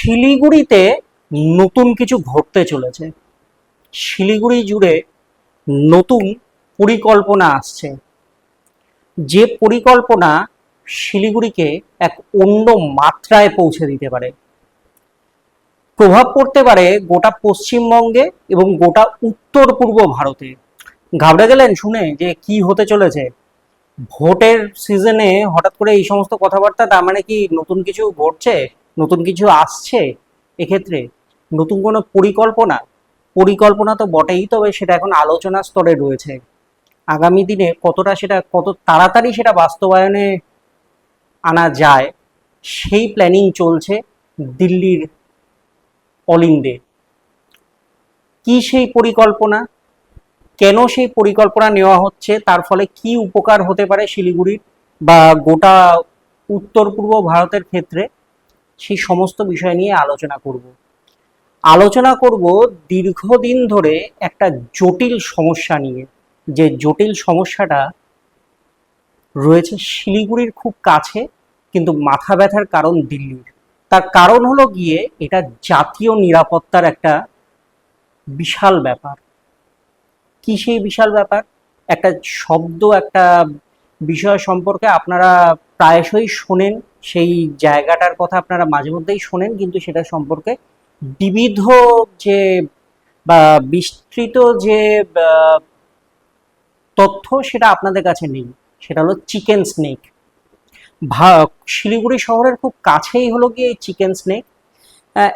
শিলিগুড়িতে নতুন কিছু ঘটতে চলেছে। শিলিগুড়ি জুড়ে নতুন পরিকল্পনা আসছে, যে পরিকল্পনা শিলিগুড়িকে এক অন্য মাত্রায় পৌঁছে দিতে পারে। প্রভাব পড়তে পারে গোটা পশ্চিমবঙ্গে এবং গোটা উত্তর পূর্ব ভারতে। ঘাবড়ে গেলেন শুনে যে কি হতে চলেছে? ভোটের সিজনে হঠাৎ করে এই সমস্ত কথাবার্তা, তার মানে কি নতুন কিছু ঘটছে, নতুন কিছু আসছে? এক্ষেত্রে নতুন কোনো পরিকল্পনা পরিকল্পনা তো বটেই, তবে সেটা এখন আলোচনা স্তরে রয়েছে। আগামী দিনে কত তাড়াতাড়ি সেটা বাস্তবায়নে আনা যায়, সেই প্ল্যানিং চলছে দিল্লির অলিন্দে। কি সেই পরিকল্পনা, কেন সেই পরিকল্পনা নেওয়া হচ্ছে, তার ফলে কি উপকার হতে পারে শিলিগুড়ির বা গোটা উত্তর পূর্ব ভারতের ক্ষেত্রে, সেই সমস্ত বিষয় নিয়ে আলোচনা করব দীর্ঘদিন ধরে একটা জটিল সমস্যা নিয়ে। যে জটিল সমস্যাটা রয়েছে শিলিগুড়ির খুব কাছে, কিন্তু মাথা ব্যথার কারণ দিল্লির। তার কারণ হলো গিয়ে এটা জাতীয় নিরাপত্তার একটা বিশাল ব্যাপার। কি সেই বিশাল ব্যাপার? একটা শব্দ, একটা বিষয় সম্পর্কে আপনারা প্রায়শই শোনেন, সেই জায়গাটার কথা আপনারা মাঝে মধ্যেই শোনেন, কিন্তু সেটা সম্পর্কে বিবিধ যে বা বিস্তৃত যে তথ্য সেটা আপনাদের কাছে নেই। সেটা হলো চিকেন স্নেক। শিলিগুড়ি শহরের খুব কাছেই হলো গিয়ে এই চিকেন স্নেক।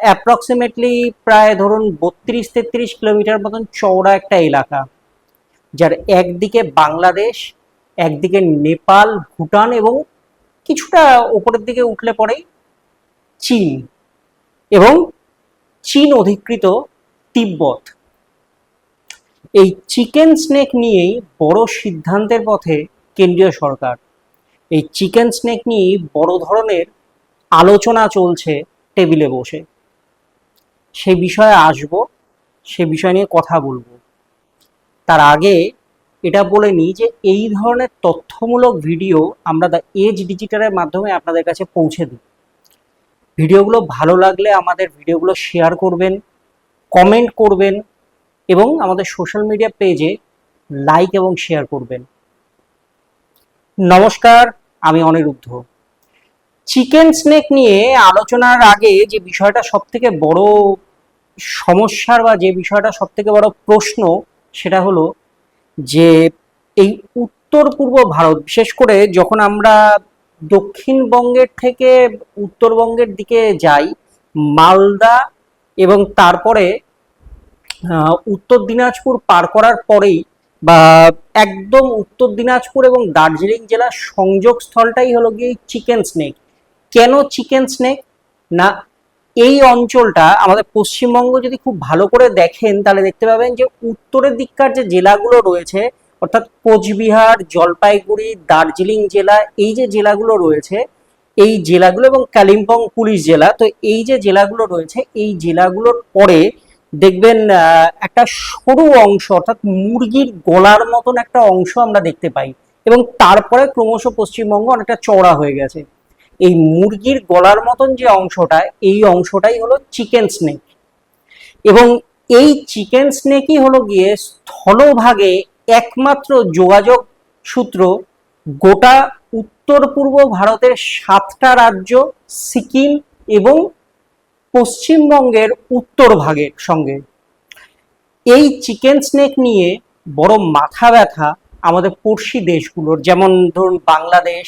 অ্যাপ্রক্সিমেটলি প্রায় ধরুন 32-33 কিলোমিটার মতন চওড়া একটা এলাকা, যার একদিকে বাংলাদেশ, একদিকে নেপাল, ভুটান এবং কিছুটা উপরের দিকে উঠলে পরেই চীন এবং চীন অধিকৃত তিব্বত। এই চিকেন স্নেক নিয়েই বড় সিদ্ধান্তের পথে কেন্দ্রীয় সরকার। এই চিকেন স্নেক নিয়েই বড় ধরনের আলোচনা চলছে টেবিলে বসে। সেই বিষয়ে আসবো, সে বিষয় নিয়ে কথা বলবো। তার আগে এটা বলে নিই যে এই ধরনের তথ্যমূলক ভিডিও আমরা দ্য এজ ডিজিটালের মাধ্যমে আপনাদের কাছে পৌঁছে দিই। ভিডিওগুলো ভালো লাগলে আমাদের ভিডিওগুলো শেয়ার করবেন, কমেন্ট করবেন এবং আমাদের সোশ্যাল মিডিয়া পেজে লাইক এবং শেয়ার করবেন। নমস্কার, আমি অনিরুদ্ধ। চিকেন স্নেক নিয়ে আলোচনার আগে যে বিষয়টা সব থেকে বড় সমস্যার বা যে বিষয়টা সব থেকে বড় প্রশ্ন, সেটা হলো যে এই উত্তর পূর্ব ভারত, বিশেষ করে যখন আমরা দক্ষিণবঙ্গের থেকে উত্তরবঙ্গের দিকে যাই, মালদা এবং তারপরে উত্তর দিনাজপুর পার করার পরেই বা একদম উত্তর দিনাজপুর এবং দার্জিলিং জেলার সংযোগ স্থলটাই হলো গিয়ে চিকেন স্নেক। কেন চিকেন স্নেক? না, এই অঞ্চলটা আমাদের পশ্চিমবঙ্গ যদি খুব ভালো করে দেখেন তাহলে দেখতে পাবেন যে উত্তরের দিককার যে জেলাগুলো রয়েছে, অর্থাৎ কোচবিহার, জলপাইগুড়ি, দার্জিলিং জেলা, এই যে জেলাগুলো রয়েছে, এই জেলাগুলো এবং কালিম্পং পুলিশ জেলা, তো এই যে জেলাগুলো রয়েছে, এই জেলাগুলোর পরে দেখবেন একটা সরু অংশ, অর্থাৎ মুরগির গলার মতন একটা অংশ আমরা দেখতে পাই, এবং তারপরে ক্রমশ পশ্চিমবঙ্গ অনেকটা চওড়া হয়ে গেছে। এই মুরগির গলার মতন যে অংশটা, এই অংশটাই হলো চিকেন স্নেক। এবং এই চিকেন স্নেকই হলো গিয়ে স্থলভাগে একমাত্র যোগাযোগ সূত্র গোটা উত্তর পূর্ব ভারতের 7টা রাজ্য, সিকিম এবং পশ্চিমবঙ্গের উত্তর ভাগের সঙ্গে। এই চিকেন স্নেক নিয়ে বড় মাথা ব্যথা আমাদের পড়শি দেশগুলোর, যেমন ধরুন বাংলাদেশ,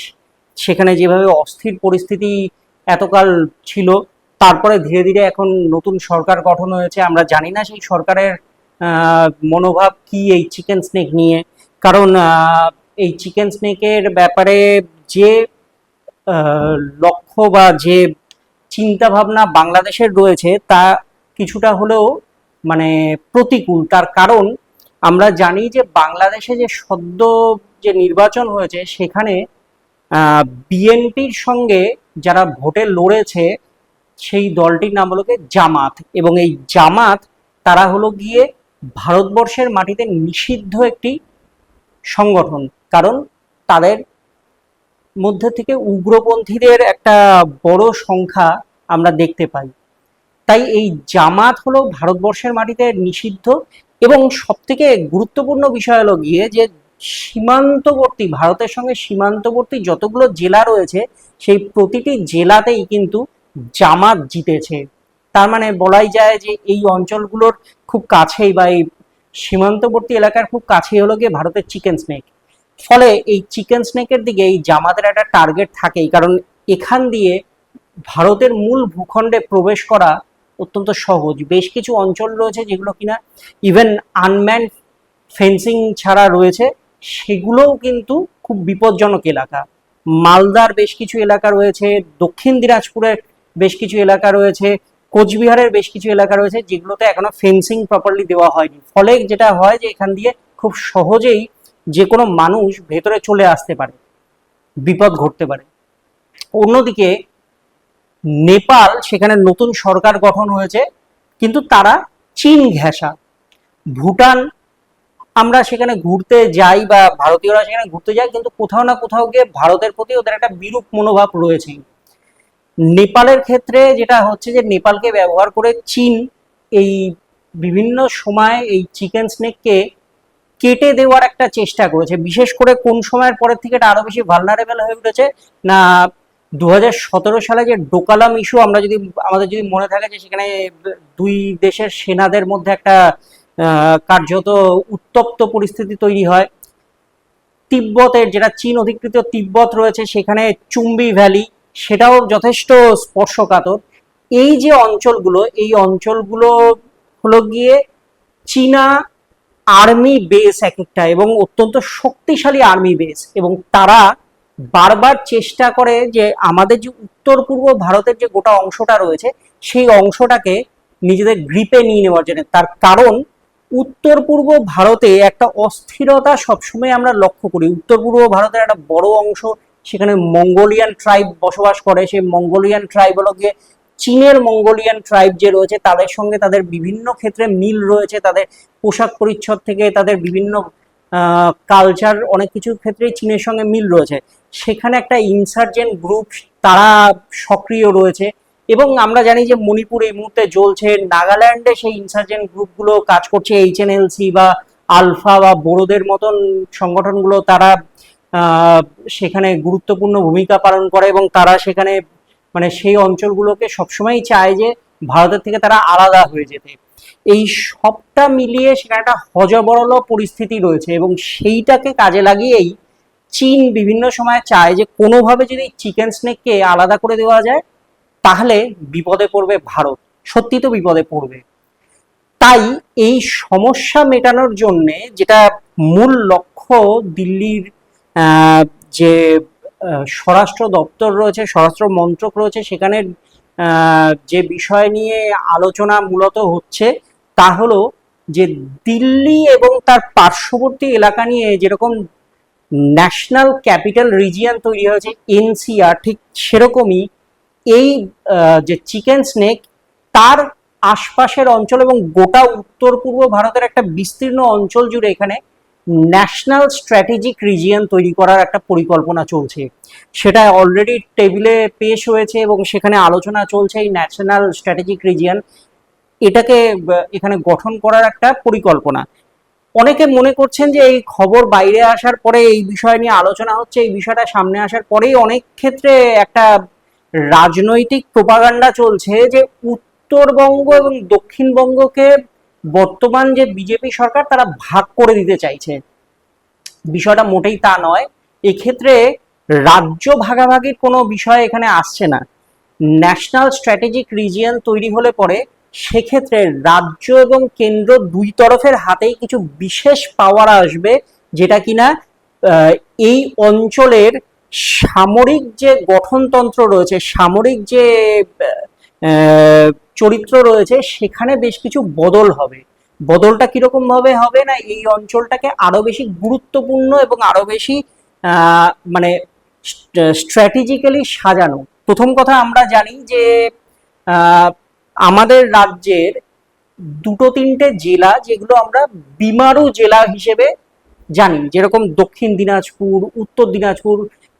সেখানে যেভাবে অস্থির পরিস্থিতি এতকাল ছিল, তারপরে ধীরে ধীরে এখন নতুন সরকার গঠন হয়েছে। আমরা জানি না সেই সরকারের মনোভাব কি এই চিকেন স্নেক নিয়ে, কারণ এই চিকেন স্নেকের ব্যাপারে যে লক্ষ্য বা যে চিন্তা ভাবনা বাংলাদেশের রয়েছে তা কিছুটা হলেও মানে প্রতিকূল। তার কারণ আমরা জানি যে বাংলাদেশে যে সদ্য যে নির্বাচন হয়েছে, সেখানে বিএনপির সঙ্গে যারা ভোটে লড়েছে, সেই দলটির নাম হলো জামাত, এবং এই জামাত তারা হলো গিয়ে ভারতবর্ষের মাটিতে নিষিদ্ধ একটি সংগঠন, কারণ তাদের মধ্যে থেকে উগ্রপন্থীদের একটা বড় সংখ্যা আমরা দেখতে পাই। তাই এই জামাত হলো ভারতবর্ষের মাটিতে নিষিদ্ধ। এবং সব থেকে গুরুত্বপূর্ণ বিষয় হলো গিয়ে যে সীমান্তবর্তী, ভারতের সঙ্গে সীমান্তবর্তী যতগুলো জেলা রয়েছে সেই প্রতিটি জেলাতেই কিন্তু জামাত জিতেছে। তার মানে বলাই যায় যে এই অঞ্চলগুলোর খুব কাছেই বা এই সীমান্তবর্তী এলাকার খুব কাছেই হলো গিয়ে ভারতের চিকেন স্নেক। ফলে এই চিকেন স্নেকের দিকে এই জামাতের একটা টার্গেট থাকেই, কারণ এখান দিয়ে ভারতের মূল ভূখণ্ডে প্রবেশ করা অত্যন্ত সহজ। বেশ কিছু অঞ্চল রয়েছে যেগুলো কিনা ইভেন আনম্যান্ড ফেন্সিং ছাড়া রয়েছে, সেগুলোও কিন্তু খুব বিপজ্জনক এলাকা। মালদার বেশ কিছু এলাকা রয়েছে, দক্ষিণ দিনাজপুরের বেশ কিছু এলাকা রয়েছে, কোচবিহারের বেশ কিছু এলাকা রয়েছে যেগুলোতে এখনো ফেন্সিং প্রপারলি দেওয়া হয়নি। ফলে যেটা হয় যে এখান দিয়ে খুব সহজেই যে কোনো মানুষ ভেতরে চলে আসতে পারে, বিপদ ঘটতে পারে। অন্যদিকে নেপাল, সেখানে নতুন সরকার গঠন হয়েছে কিন্তু তারা চীন ঘেঁষা। ভুটান, আমরা সেখানে ঘুরতে যাই বা ভারতীয়রা সেখানে ঘুরতে যায়, কিন্তু কোথাও না কোথাও গিয়ে ভারতের প্রতি ওদের একটা বিরূপ মনোভাব রয়েছে। নেপালের ক্ষেত্রে যেটা হচ্ছে যে নেপালকে ব্যবহার করে চীন এই বিভিন্ন সময় এই চিকেন স্নেককে কেটে দেওয়ার একটা চেষ্টা করেছে। বিশেষ করে কোন সময়ের পরের থেকে এটা আরো বেশি ভালনারেবল হয়ে উঠেছে না, 2017 সালে যে ডোকালাম ইস্যু, আমরা যদি আমাদের যদি মনে থাকে যে সেখানে দুই দেশের সেনাদের মধ্যে একটা কার্যত উত্তপ্ত পরিস্থিতি তৈরি হয়। তিব্বতের, যেটা চীন অধিকৃত তিব্বত রয়েছে, সেখানে চুম্বি ভ্যালি, সেটাও যথেষ্ট স্পর্শকাতর। এই যে অঞ্চলগুলো, এই অঞ্চলগুলো হলো গিয়ে চীনা আর্মি বেস এক একটা, এবং অত্যন্ত শক্তিশালী আর্মি বেস, এবং তারা বারবার চেষ্টা করে যে আমাদের যে উত্তর পূর্ব ভারতের যে গোটা অংশটা রয়েছে সেই অংশটাকে নিজেদের গ্রিপে নিয়ে নেওয়ার জন্য। তার কারণ উত্তর পূর্ব ভারতে একটা অস্থিরতা সবসময় আমরা লক্ষ্য করি। উত্তর পূর্ব ভারতের একটা বড় অংশ সেখানে মঙ্গোলিয়ান ট্রাইব বসবাস করে। সেই মঙ্গোলিয়ান ট্রাইব হলো গিয়ে চীনের মঙ্গোলিয়ান ট্রাইব যে রয়েছে তাদের সঙ্গে তাদের বিভিন্ন ক্ষেত্রে মিল রয়েছে, তাদের পোশাক পরিচ্ছদ থেকে তাদের বিভিন্ন কালচার, অনেক কিছুর ক্ষেত্রে চীনের সঙ্গে মিল রয়েছে। সেখানে একটা ইনসার্জেন্ট গ্রুপ তারা সক্রিয় রয়েছে, এবং আমরা জানি যে মণিপুর এই মুহূর্তে জ্বলছে, নাগাল্যান্ডে সেই ইনসার্জেন্ট গ্রুপগুলো কাজ করছে, এইচএনএলসি বা আলফা বা বোরোদের মতন সংগঠনগুলো তারা সেখানে গুরুত্বপূর্ণ ভূমিকা পালন করে, এবং তারা সেখানে মানে সেই অঞ্চলগুলোকে সবসময় চায় যে ভারতের থেকে তারা আলাদা হয়ে যেতে। এই সবটা মিলিয়ে সেখানে একটা হযবরল পরিস্থিতি রয়েছে, এবং সেইটাকে কাজে লাগিয়েই চীন বিভিন্ন সময় চায় যে কোনোভাবে যদি চিকেন স্নেককে আলাদা করে দেওয়া যায় তাহলে বিপদে পড়বে ভারত, সত্যি তো বিপদে পড়বে। তাই এই সমস্যা মেটানোর জন্য যেটা মূল লক্ষ্য দিল্লির যে স্বরাষ্ট্র দপ্তর রয়েছে, স্বরাষ্ট্র মন্ত্রক রয়েছে, সেখানে যে বিষয় নিয়ে আলোচনা মূলত হচ্ছে তা হলো যে দিল্লি এবং তার পার্শ্ববর্তী এলাকা নিয়ে যেরকম ন্যাশনাল ক্যাপিটাল রিজিয়ন তৈরি হয়েছে এনসিআর, ঠিক সেরকমই এই যে চিকেন স্নেক তার আশপাশের অঞ্চল এবং গোটা উত্তর পূর্ব ভারতের একটা বিস্তীর্ণ অঞ্চল জুড়ে এখানে ন্যাশনাল স্ট্র্যাটেজিক রিজিয়ন তৈরি করার একটা পরিকল্পনা চলছে। সেটা অলরেডি টেবিলে পেশ হয়েছে এবং সেখানে আলোচনা চলছে এই ন্যাশনাল স্ট্র্যাটেজিক রিজিয়ন এটাকে এখানে গঠন করার একটা পরিকল্পনা। অনেকে মনে করছেন যে এই খবর বাইরে আসার পরে, এই বিষয় নিয়ে আলোচনা হচ্ছে, এই বিষয়টা সামনে আসার পরেই অনেক ক্ষেত্রে একটা রাজনৈতিক প্রোপাগান্ডা চলছে যে উত্তরবঙ্গ এবং দক্ষিণবঙ্গকে বর্তমান যে বিজেপি সরকার তারা ভাগ করে দিতে চাইছে। বিষয়টা মোটেই তা নয়। এক্ষেত্রে রাজ্য ভাগাভাগির কোনো বিষয় এখানে আসছে না। ন্যাশনাল স্ট্র্যাটেজিক রিজিয়ন তৈরি হলে পরে সেক্ষেত্রে রাজ্য এবং কেন্দ্র দুই তরফের হাতেই কিছু বিশেষ পাওয়ার আসবে, যেটা কিনা এই অঞ্চলের সামরিক যে গঠনতন্ত্র রয়েছে, সামরিক যে চরিত্র রয়েছে, সেখানে বেশ কিছু বদল হবে। বদলটা কিরকম ভাবে হবে না, এই অঞ্চলটাকে আরো বেশি গুরুত্বপূর্ণ এবং আরো বেশি মানে স্ট্র্যাটেজিক্যালি সাজানো। প্রথম কথা, আমরা জানি যে আমাদের রাজ্যের দুটো তিনটে জেলা যেগুলো আমরা বিমারু জেলা হিসেবে জানি, যেরকম দক্ষিণ দিনাজপুর, উত্তর দিনাজপুর।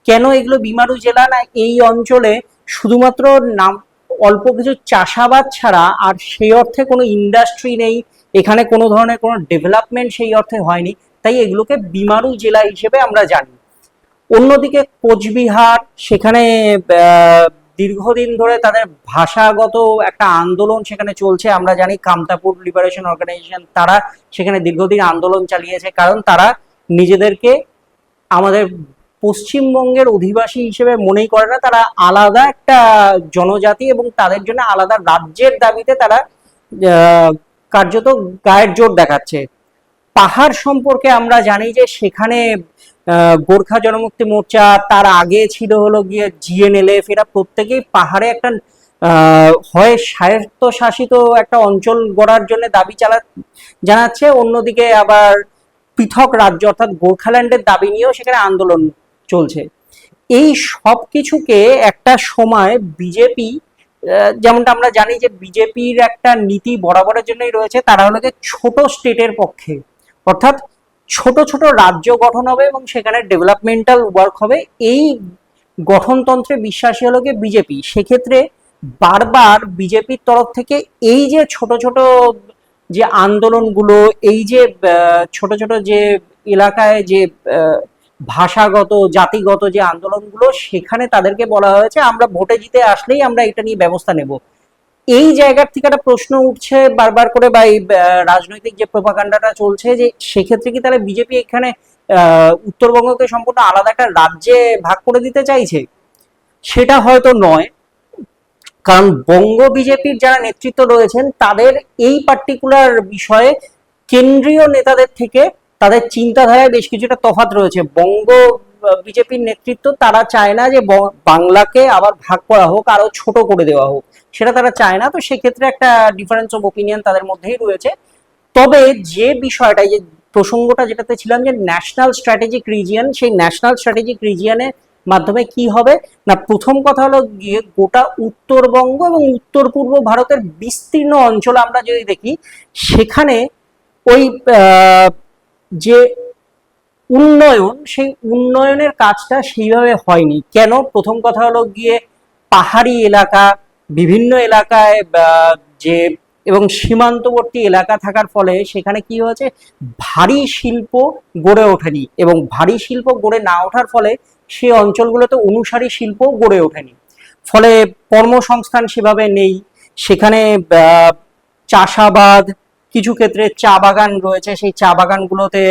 কেন এগুলো বিমারু জেলা? না, এই অঞ্চলে শুধুমাত্র নাম অল্প কিছু চাষাবাদ ছাড়া আর সেই অর্থে কোনো ইন্ডাস্ট্রি নেই, এখানে কোনো ধরনের কোনো ডেভেলপমেন্ট সেই অর্থে হয়নি, তাই এগুলোকে বিমারু জেলা হিসেবে আমরা জানি। অন্যদিকে কোচবিহার, সেখানে দীর্ঘদিন ধরে তাদের ভাষাগত একটা আন্দোলন সেখানে চলছে। আমরা জানি কামতাপুর লিবারেশন অর্গানাইজেশন, তারা সেখানে দীর্ঘদিন আন্দোলন চালিয়েছে, কারণ তারা নিজেদেরকে আমাদের পশ্চিমবঙ্গের অধিবাসী হিসেবে মনেই করে না, তারা আলাদা একটা জনজাতি এবং তাদের জন্য আলাদা রাজ্যের দাবিতে তারা কার্যত গায়ের জোর দেখাচ্ছে। পাহাড় সম্পর্কে আমরা জানি যে সেখানে গোর্খা জনমুক্তি মোর্চা, তার আগে ছিল হলো গিয়ে জিএনএলএফ, এরা প্রত্যেকেই পাহাড়ে একটা হয় স্বায়ত্তশাসিত একটা অঞ্চল গড়ার জন্য দাবি জানাচ্ছে, অন্যদিকে আবার পৃথক রাজ্য অর্থাৎ গোর্খাল্যান্ডের দাবি নিয়েও সেখানে আন্দোলন চলছে। এই সব কিছুকে একটা সময় বিজেপি, যেমনটা আমরা জানি যে বিজেপির একটা নীতি বরাবরের জন্যই রয়েছে, তারা হলো ছোট স্টেটের পক্ষে, অর্থাৎ ছোট ছোট রাজ্য গঠন হবে এবং সেখানে ডেভেলপমেন্টাল ওয়ার্ক হবে, এই গঠনতন্ত্রে বিশ্বাসী হলো গিয়ে বিজেপি। সেক্ষেত্রে বারবার বিজেপির তরফ থেকে এই যে ছোট ছোট যে আন্দোলনগুলো, এই যে ছোট ছোট যে এলাকায় যে ভাষাগত জাতিগত যে আন্দোলনগুলো, সেখানে তাদেরকে বলা হয়েছে আমরা ভোটে জিতে আসলেই আমরা এটা নিয়ে ব্যবস্থা নেব। এই জায়গার থেকে একটা প্রশ্ন উঠছে বারবার করে, বা এই রাজনৈতিক যে প্রোপাগান্ডাটা চলছে, যে সেক্ষেত্রে কি তাহলে বিজেপি এখানে উত্তরবঙ্গকে সম্পূর্ণ আলাদা একটা রাজ্যে ভাগ করে দিতে চাইছে? সেটা হয়তো নয়, কারণ বঙ্গ বিজেপির যারা নেতৃত্ব রয়েছেন তাদের এই পার্টিকুলার বিষয়ে কেন্দ্রীয় নেতাদের থেকে তাদের চিন্তাধারায় বেশ কিছুটা তফাৎ রয়েছে। বঙ্গ বিজেপির নেতৃত্ব তারা চায় না যে বাংলাকে আবার ভাগ করা হোক, আরো ছোট করে দেওয়া হোক, সেটা তারা চায় না। তো সেক্ষেত্রে একটা ডিফারেন্স অফ ওপিনিয়ন তাদের মধ্যেই রয়েছে। তবে যে বিষয়টা, যে প্রসঙ্গটা যেটাতে ছিলাম যে ন্যাশনাল স্ট্র্যাটেজিক রিজিয়ন, সেই ন্যাশনাল স্ট্র্যাটেজিক রিজিয়নের মাধ্যমে কি হবে না, প্রথম কথা হলো গিয়ে গোটা উত্তরবঙ্গ এবং উত্তর পূর্ব ভারতের বিস্তীর্ণ অঞ্চল আমরা যদি দেখি, সেখানে ওই যে উন্নয়ন, সেই উন্নয়নের কাজটা সেইভাবে হয়নি। কেন? প্রথম কথা হলো গিয়ে পাহাড়ি এলাকা, বিভিন্ন এলাকায় যে এবং সীমান্তবর্তী এলাকা থাকার ফলে সেখানে কি হয়েছে, ভারী শিল্প গড়ে ওঠেনি, এবং ভারী শিল্প গড়ে না ওঠার ফলে সেই অঞ্চলগুলোতে অনুসারী শিল্প গড়ে ওঠেনি, ফলে কর্মসংস্থান সেভাবে নেই। সেখানে চাষাবাদ, কিছু ক্ষেত্রে চা বাগান রয়েছে, সেই চা বাগানগুলোতে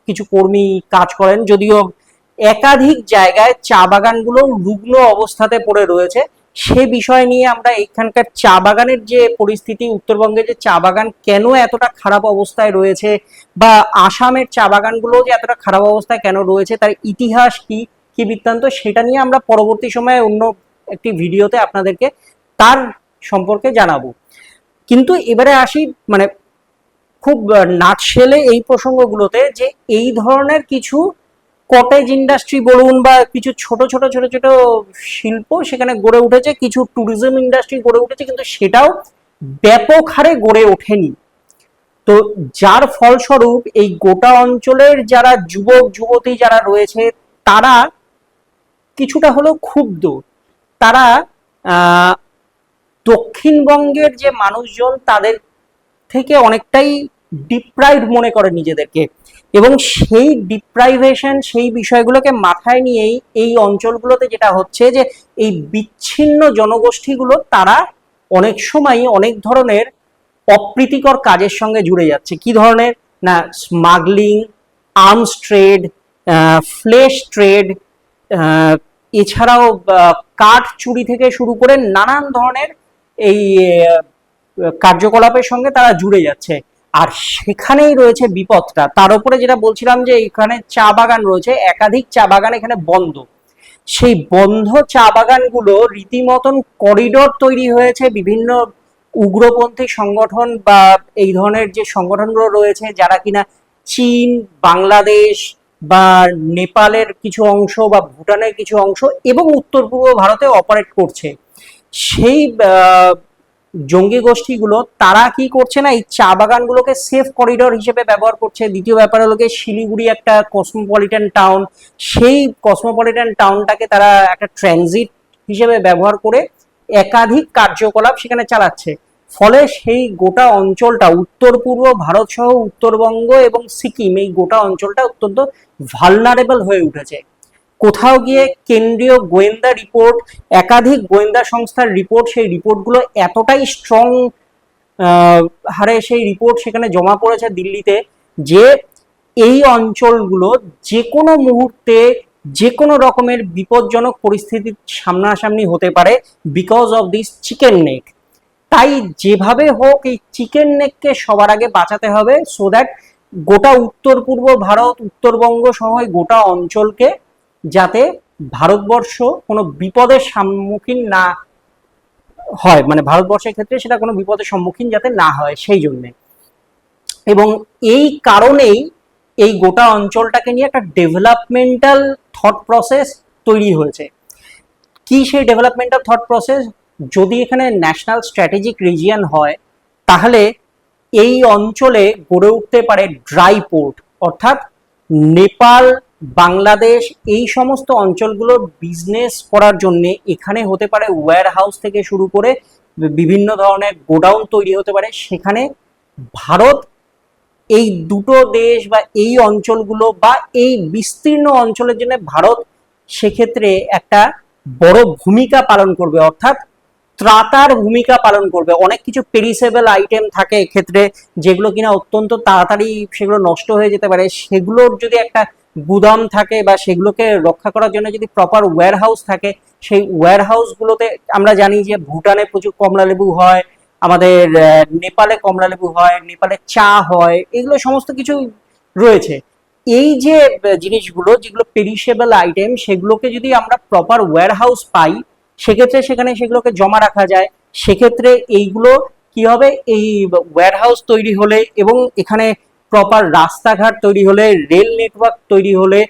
কিছু কর্মী কাজ করেন, যদিও একাধিক জায়গায় চা বাগানগুলো রুগ্ন অবস্থাতে পড়ে রয়েছে। সে বিষয় নিয়ে আমরা এখানকার চা বাগানের যে পরিস্থিতি, উত্তরবঙ্গে যে চা বাগান কেন এতটা খারাপ অবস্থায় রয়েছে, বা আসামের চা বাগানগুলো যে এতটা খারাপ অবস্থায় কেন রয়েছে, তার ইতিহাস কি কি বৃত্তান্ত, সেটা নিয়ে আমরা পরবর্তী সময়ে অন্য একটি ভিডিওতে আপনাদেরকে তার সম্পর্কে জানাবো। কিন্তু এবারে আসি মানে খুব নাটশেলে এই প্রসঙ্গগুলোতে, যে এই ধরনের কিছু কটেজ ইন্ডাস্ট্রি বলুন বা কিছু ছোট ছোট ছোট ছোট শিল্প সেখানে গড়ে উঠেছে, কিছু ট্যুরিজম ইন্ডাস্ট্রি গড়ে উঠেছে, কিন্তু সেটাও ব্যাপক হারে গড়ে ওঠেনি। তো যার ফলস্বরূপ এই গোটা অঞ্চলের যারা যুবক যুবতী যারা রয়েছে, তারা কিছুটা হলেও ক্ষুব্ধ। তারা দক্ষিণবঙ্গের যে মানুষজন তাদের থেকে অনেকটাই ডিপ্রাইভড মনে করে নিজেদেরকে, এবং সেই ডিপ্রাইভেশন, সেই বিষয়গুলোকে মাথায় নিয়েই এই অঞ্চলগুলোতে যেটা হচ্ছে, যে এই বিচ্ছিন্ন জনগোষ্ঠীগুলো তারা অনেক সময় অনেক ধরনের অপ্রীতিকর কাজের সঙ্গে জুড়ে যাচ্ছে। কি ধরনের না, smuggling, arms trade, flash trade, এছাড়াও কাঠ চুরি থেকে শুরু করে নানান ধরনের এই কার্যকলাপের সঙ্গে তারা জুড়ে যাচ্ছে। আর সেখানেই রয়েছে বিপদটা। তার উপরে যেটা বলছিলাম যে এখানে চা বাগান রয়েছে, একাধিক চা বাগান এখানে বন্ধ। সেই বন্ধ চা বাগানগুলো রীতিমতন করিডোর তৈরি হয়েছে বিভিন্ন উগ্রপন্থী সংগঠন বা এই ধরনের যে সংগঠনগুলো রয়েছে, যারা কিনা চীন, বাংলাদেশ বা নেপালের কিছু অংশ বা ভুটানের কিছু অংশ এবং উত্তর পূর্ব ভারতে অপারেট করছে। সেই জঙ্গি গোষ্ঠীগুলো তারা কি করছে না, এই চা বাগানগুলোকে সেফ করিডোর হিসেবে ব্যবহার করছে। দ্বিতীয় ব্যাপার হলো গিয়ে শিলিগুড়ি একটা কসমোপলিটন টাউন, সেই কসমোপলিটন টাউনটাকে তারা একটা ট্রানজিট হিসেবে ব্যবহার করে একাধিক কার্যকলাপ সেখানে চালাচ্ছে। ফলে সেই গোটা অঞ্চলটা, উত্তর পূর্ব ভারত সহ উত্তরবঙ্গ এবং সিকিম, এই গোটা অঞ্চলটা অত্যন্ত ভালনারেবল হয়ে উঠেছে। কোথাও গিয়ে কেন্দ্রীয় গোয়েন্দা রিপোর্ট, একাধিক গোয়েন্দা সংস্থার রিপোর্ট, সেই রিপোর্টগুলো এতটাই স্ট্রং হারে সেই রিপোর্ট সেখানে জমা পড়েছে দিল্লিতে, যে এই অঞ্চলগুলো যে কোনো মুহূর্তে যে কোনো রকমের বিপজ্জনক পরিস্থিতির সামনাসামনি হতে পারে because of this chicken neck. তাই যেভাবে হোক এই চিকেন নেককে সবার আগে বাঁচাতে হবে, সো দ্যাট গোটা উত্তর পূর্ব ভারত, উত্তরবঙ্গ সহ গোটা অঞ্চলকে যাতে ভারতবর্ষ কোনো বিপদের সম্মুখীন না হয়, মানে ভারতবর্ষের ক্ষেত্রে সেটা কোনো বিপদের সম্মুখীন যাতে না হয় সেই জন্যে। এবং এই কারণেই এই গোটা অঞ্চলটাকে নিয়ে একটা ডেভেলপমেন্টাল থট প্রসেস তৈরি হয়েছে। কি সেই ডেভেলপমেন্টাল থট প্রসেস? যদি এখানে ন্যাশনাল স্ট্র্যাটেজিক রিজিয়ন হয়, তাহলে এই অঞ্চলে গড়ে উঠতে পারে ড্রাই পোর্ট, অর্থাৎ নেপাল, বাংলাদেশ এই সমস্ত অঞ্চলগুলোর বিজনেস করার জন্য এখানে হতে পারে ওয়্যার হাউস থেকে শুরু করে বিভিন্ন ধরনের গোডাউন তৈরি হতে পারে। সেখানে ভারত এই দুটো দেশ বা এই অঞ্চলগুলো বা এই বিস্তীর্ণ অঞ্চলের জন্য ভারত সেক্ষেত্রে একটা বড় ভূমিকা পালন করবে, অর্থাৎ ত্রাতার ভূমিকা পালন করবে। অনেক কিছু পেরিসেবল আইটেম থাকে এক্ষেত্রে, যেগুলো কিনা অত্যন্ত তাড়াতাড়ি সেগুলো নষ্ট হয়ে যেতে পারে। সেগুলোর যদি একটা গুদাম থাকে বা সেগুলোকে রক্ষা করার জন্য যদি প্রপার ওয়্যার হাউস থাকে, সেই ওয়্যার হাউসগুলোতে আমরা জানি যে ভুটানে প্রচুর কমলা লেবু হয়, আমাদের নেপালে কমলা লেবু হয়, নেপালে চা হয়, এগুলো সমস্ত কিছু রয়েছে। এই যে জিনিসগুলো যেগুলো পেরিসেবল আইটেম, সেগুলোকে যদি আমরা প্রপার ওয়্যার হাউস পাই, সেক্ষেত্রে সেখানে সেগুলোকে জমা রাখা যায়। সেক্ষেত্রে এইগুলো কি হবে, এই ওয়্যার হাউস তৈরি হলে এবং এখানে প্রপার রাস্তাঘাট তৈরি হলে, রেল নেটওয়ার্ক তৈরি হলে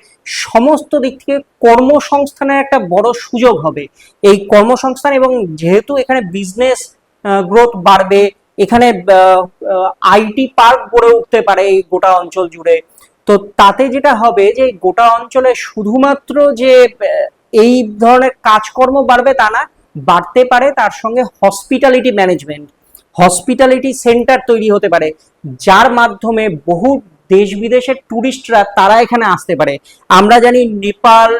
সমস্ত দিক থেকে কর্মসংস্থানের একটা বড় সুযোগ হবে। এই কর্মসংস্থান, এবং যেহেতু এখানে বিজনেস গ্রোথ বাড়বে, এখানে আইটি পার্ক গড়ে উঠতে পারে এই গোটা অঞ্চল জুড়ে। তো তাতে যেটা হবে যে গোটা অঞ্চলে শুধুমাত্র যে এই ধরনের কাজকর্ম বাড়বে তা না, বাড়তে পারে তার সঙ্গে হসপিটালিটি ম্যানেজমেন্ট, হসপিটালিটি সেন্টার তৈরি হতে পারে, যার মাধ্যমে বহু দেশ বিদেশের টুরিস্টরা তারা এখানে আসতে পারে। আমরা জানি নেপাল,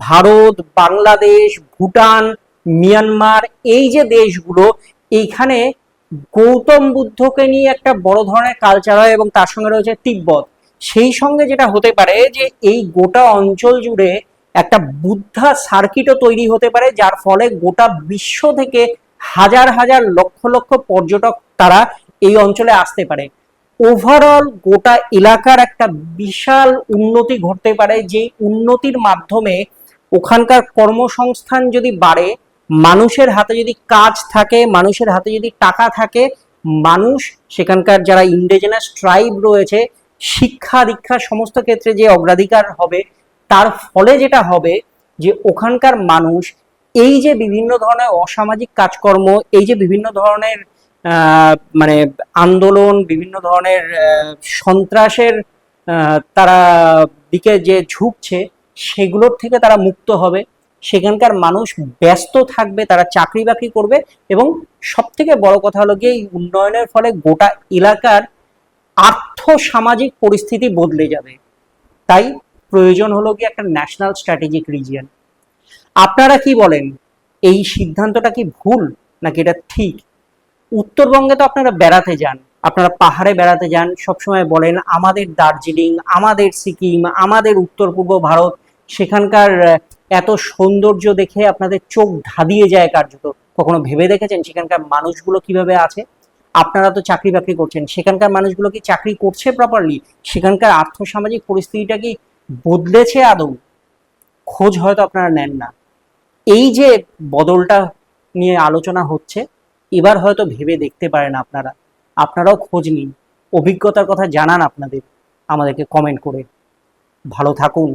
ভারত, বাংলাদেশ, ভুটান, মিয়ানমার, এই যে দেশগুলো, এইখানে গৌতম বুদ্ধকে নিয়ে একটা বড় ধরনের কালচার হয় এবং তার সঙ্গে রয়েছে তিব্বত। সেই সঙ্গে যেটা হতে পারে যে এই গোটা অঞ্চল জুড়ে একটা বুদ্ধা সার্কিটও তৈরি হতে পারে, যার ফলে গোটা বিশ্ব থেকে হাজার হাজার লক্ষ লক্ষ পর্যটক তারা এই অঞ্চলে আসতে পারে। ওভারঅল গোটা এলাকার একটা বিশাল উন্নতি ঘটতে পারে, যে উন্নতির মাধ্যমে ওখানকার কর্মসংস্থান যদি বাড়ে, মানুষের হাতে যদি কাজ থাকে, মানুষের হাতে যদি টাকা থাকে, মানুষ সেখানকার যারা ইন্ডিজেনাস ট্রাইব রয়েছে, শিক্ষা দীক্ষা সমস্ত ক্ষেত্রে যে অগ্রাধিকার হবে, তার ফলে যেটা হবে যে ওখানকার মানুষ এই যে বিভিন্ন ধরনের অসামাজিক কাজকর্ম, এই যে বিভিন্ন ধরনের মানে আন্দোলন, বিভিন্ন ধরনের সন্ত্রাসের তারা দিকে যে ঝুঁকছে, সেগুলোর থেকে তারা মুক্ত হবে। সেখানকার মানুষ ব্যস্ত থাকবে, তারা চাকরি বাকরি করবে, এবং সব থেকে বড় কথা হলো গিয়ে এই উন্নয়নের ফলে গোটা এলাকার আর্থ সামাজিক পরিস্থিতি বদলে যাবে। তাই প্রয়োজন হলো কি একটা ন্যাশনাল স্ট্র্যাটেজিক রিজিয়ন। আপনারা কি বলেন, এই সিদ্ধান্তটা কি ভুল নাকি এটা ঠিক? উত্তরবঙ্গে তো আপনারা বেড়াতে যান, আপনারা পাহাড়ে বেড়াতে যান, সবসময় বলেন আমাদের দার্জিলিং, আমাদের সিকিম, আমাদের উত্তর পূর্ব ভারত, সেখানকার এত সৌন্দর্য দেখে আপনাদের চোখ ধাঁধিয়ে যায় কার্যত। কখনো ভেবে দেখেছেন সেখানকার মানুষগুলো কিভাবে আছে? আপনারা তো চাকরি বাকরি করছেন, সেখানকার মানুষগুলো কি চাকরি করছে প্রপারলি? সেখানকার আর্থসামাজিক পরিস্থিতিটা কি বদলেছে আদৌ? খোঁজ হয়তো আপনারা নেন না। এই যে বদলটা নিয়ে আলোচনা হচ্ছে, এবার হয়তো ভেবে দেখতে পারেন আপনারা, আপনারাও খোঁজ নিন, অভিজ্ঞতার কথা জানান আপনাদের আমাদেরকে কমেন্ট করে। ভালো থাকুন।